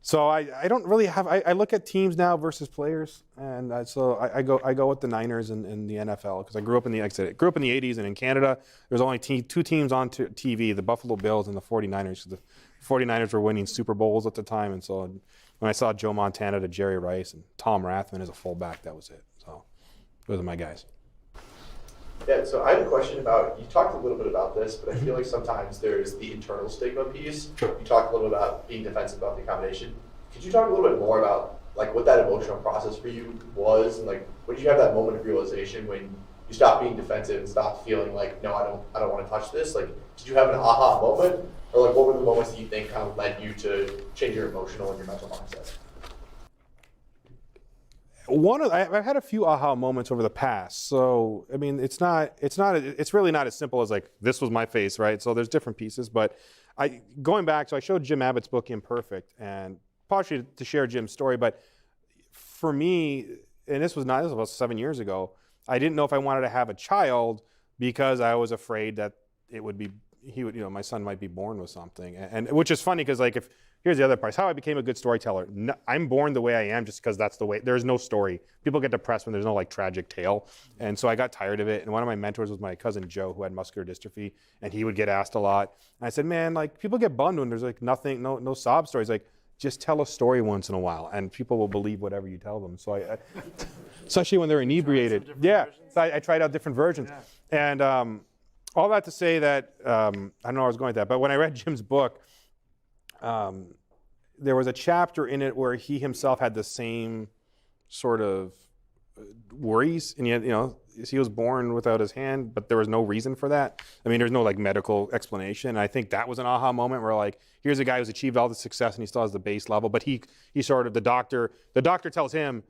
so I don't really have. I look at teams now versus players, and so I go with the Niners in the NFL because I grew up in the 80s, and in Canada there's only two teams on TV: the Buffalo Bills and the 49ers. The 49ers were winning Super Bowls at the time, and so when I saw Joe Montana to Jerry Rice and Tom Rathman as a fullback, that was it. So those are my guys. Yeah, so I had a question about, you talked a little bit about this, but I feel like sometimes there's the internal stigma piece. Sure. You talked a little bit about being defensive about the accommodation. Could you talk a little bit more about like what that emotional process for you was, and like when did you have that moment of realization when you stopped being defensive and stopped feeling like, no, I don't want to touch this? Like, did you have an aha moment, or like what were the moments that you think kind of led you to change your emotional and your mental mindset? I've had a few aha moments over the past. So I mean, it's really not as simple as like this was my face, right? So there's different pieces, but going back, so I showed Jim Abbott's book Imperfect, and partially to share Jim's story, but for me, and this was about 7 years ago, I didn't know if I wanted to have a child because I was afraid that my son might be born with something, and which is funny because like here's the other part. How I became a good storyteller. No, I'm born the way I am just because that's the way. There's no story. People get depressed when there's no like tragic tale. And so I got tired of it. And one of my mentors was my cousin Joe, who had muscular dystrophy, and he would get asked a lot. And I said, man, like people get bummed when there's like nothing, no sob stories. Like just tell a story once in a while, and people will believe whatever you tell them. So I especially when they're inebriated. Yeah. So I tried out different versions, and all that to say that I don't know where I was going with that, but when I read Jim's book. There was a chapter in it where he himself had the same sort of worries, and yet, he was born without his hand, but there was no reason for that. I mean, there's no like medical explanation. And I think that was an aha moment where like, here's a guy who's achieved all the success and he still has the base level, but he sort of, the doctor tells him,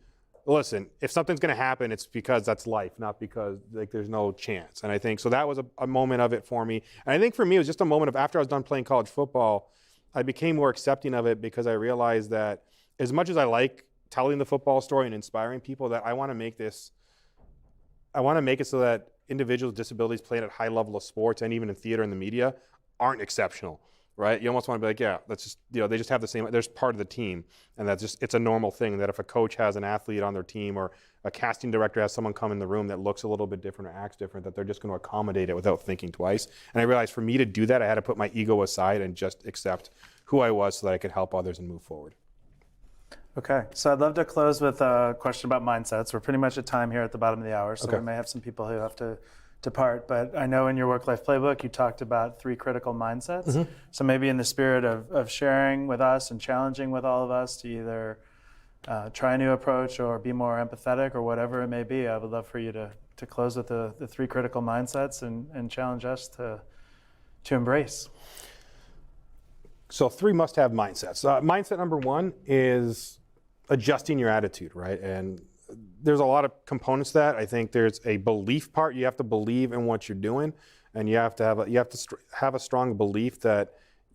listen, if something's going to happen, it's because that's life, not because like there's no chance. And I think, so that was a moment of it for me. And I think for me, it was just a moment of after I was done playing college football, I became more accepting of it because I realized that as much as I like telling the football story and inspiring people, that I want to make it so that individuals with disabilities playing at high level of sports and even in theater and the media aren't exceptional, right? You almost want to be like, yeah, that's just, they just have the same, there's part of the team, and that's just, it's a normal thing that if a coach has an athlete on their team or a casting director has someone come in the room that looks a little bit different or acts different, that they're just going to accommodate it without thinking twice. And I realized for me to do that, I had to put my ego aside and just accept who I was so that I could help others and move forward. Okay, so I'd love to close with a question about mindsets. We're pretty much at time here at the bottom of the hour, so we may have some people who have to depart. But I know in your work-life playbook, you talked about 3 critical mindsets. Mm-hmm. So maybe in the spirit of sharing with us and challenging with all of us to either try a new approach or be more empathetic or whatever it may be, I would love for you to close with the 3 critical mindsets and challenge us to embrace. So 3 must-have mindsets. Mindset number 1 is adjusting your attitude, right? And there's a lot of components to that. I think there's a belief part. You have to believe in what you're doing, and you have to have a strong belief that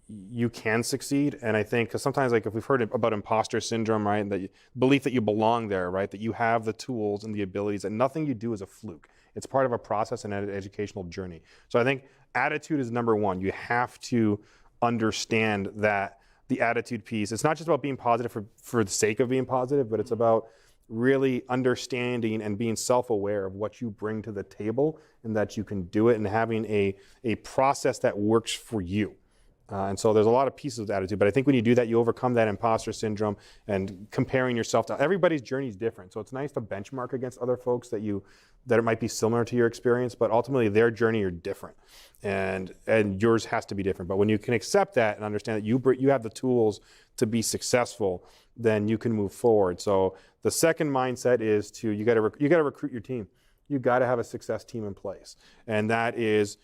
you can succeed. And I think, because sometimes, like if we've heard about imposter syndrome, right? That belief that you belong there, right? That you have the tools and the abilities, that nothing you do is a fluke. It's part of a process and an educational journey. So I think attitude is number 1. You have to understand that the attitude piece, it's not just about being positive for the sake of being positive, but it's about really understanding and being self-aware of what you bring to the table and that you can do it, and having a process that works for you. And so there's a lot of pieces of attitude, but I think when you do that, you overcome that imposter syndrome and comparing yourself to everybody's journey is different. So it's nice to benchmark against other folks that it might be similar to your experience, but ultimately their journey are different, and yours has to be different. But when you can accept that and understand that you have the tools to be successful, then you can move forward. So the second mindset is you got to recruit your team. You got to have a success team in place, and that is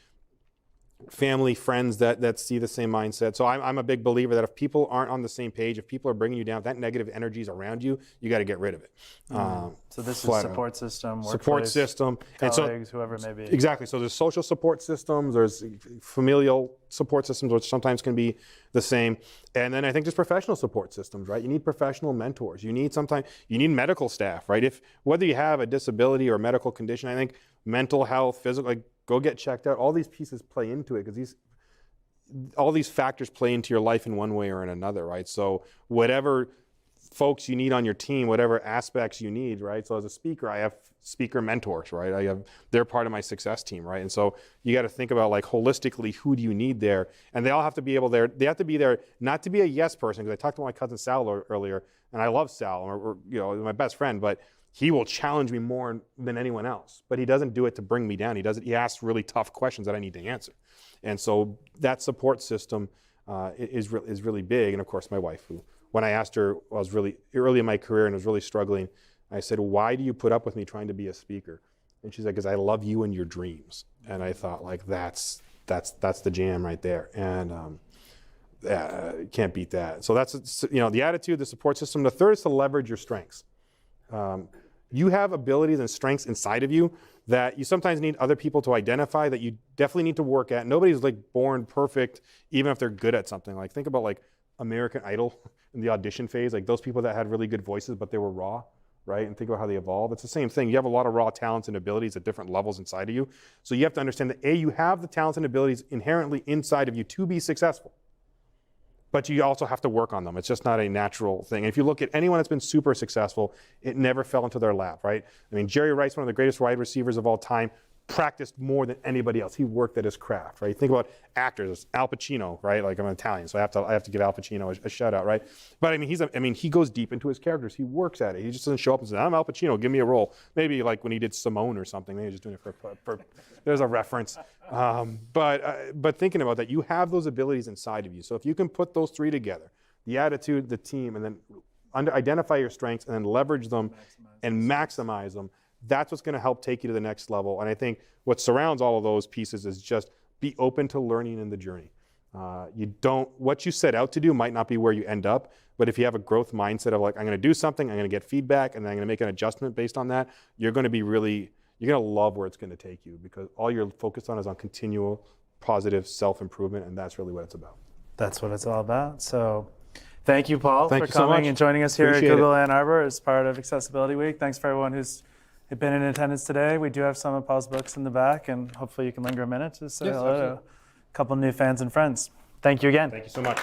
family, friends that see the same mindset. So I'm a big believer that if people aren't on the same page, if people are bringing you down, if that negative energy is around you, you got to get rid of it. So this is support system, support system, colleagues, whoever it may be. Exactly. So there's social support systems, there's familial support systems, which sometimes can be the same. And then I think there's professional support systems, right? You need professional mentors. You need medical staff, right? Whether you have a disability or a medical condition, I think mental health, physical, like go get checked out. All these pieces play into it because all these factors play into your life in one way or in another, right? So whatever folks you need on your team, whatever aspects you need, right? So as a speaker, I have speaker mentors, right? They're part of my success team, right? And so you got to think about like holistically, who do you need there? And they all have to be able there. They have to be there not to be a yes person, because I talked to my cousin Sal earlier, and I love Sal, or my best friend, but he will challenge me more than anyone else, but he doesn't do it to bring me down. He asks really tough questions that I need to answer. And so that support system is really big. And of course, my wife, who, when I asked her, I was really early in my career and was really struggling, I said, why do you put up with me trying to be a speaker? And she's like, because I love you and your dreams. And I thought, like, that's the jam right there. And can't beat that. So that's, the attitude, the support system. The third is to leverage your strengths. You have abilities and strengths inside of you that you sometimes need other people to identify, that you definitely need to work at. Nobody's like born perfect, even if they're good at something. Like think about like American Idol in the audition phase, like those people that had really good voices, but they were raw, right? And think about how they evolve. It's the same thing. You have a lot of raw talents and abilities at different levels inside of you. So you have to understand that you have the talents and abilities inherently inside of you to be successful. But you also have to work on them. It's just not a natural thing. And if you look at anyone that's been super successful, it never fell into their lap, right? I mean, Jerry Rice, one of the greatest wide receivers of all time, practiced more than anybody else. He worked at his craft, right? Think about actors, Al Pacino, right? Like I'm Italian, so I have to give Al Pacino a shout out, right? But I mean, he goes deep into his characters. He works at it. He just doesn't show up and say, "I'm Al Pacino, give me a role." Maybe like when he did Simone or something. Maybe he's just doing it for there's a reference. But thinking about that, you have those abilities inside of you. So if you can put those three together, the attitude, the team, and then identify your strengths and then leverage them and maximize them, that's what's going to help take you to the next level. And I think what surrounds all of those pieces is just be open to learning in the journey. What you set out to do might not be where you end up, but if you have a growth mindset of like, I'm going to do something, I'm going to get feedback, and then I'm going to make an adjustment based on that, you're going to love where it's going to take you, because all you're focused on is on continual positive self-improvement, and that's really what it's about. That's what it's all about. So thank you, Paul, Thank for you so coming much. and joining us here Appreciate at Google it. Ann Arbor as part of Accessibility Week. Thanks for everyone who's been in attendance today. We do have some of Paul's books in the back, and hopefully you can linger a minute to say Yes, hello to absolutely. a couple new fans and friends. Thank you again. Thank you so much.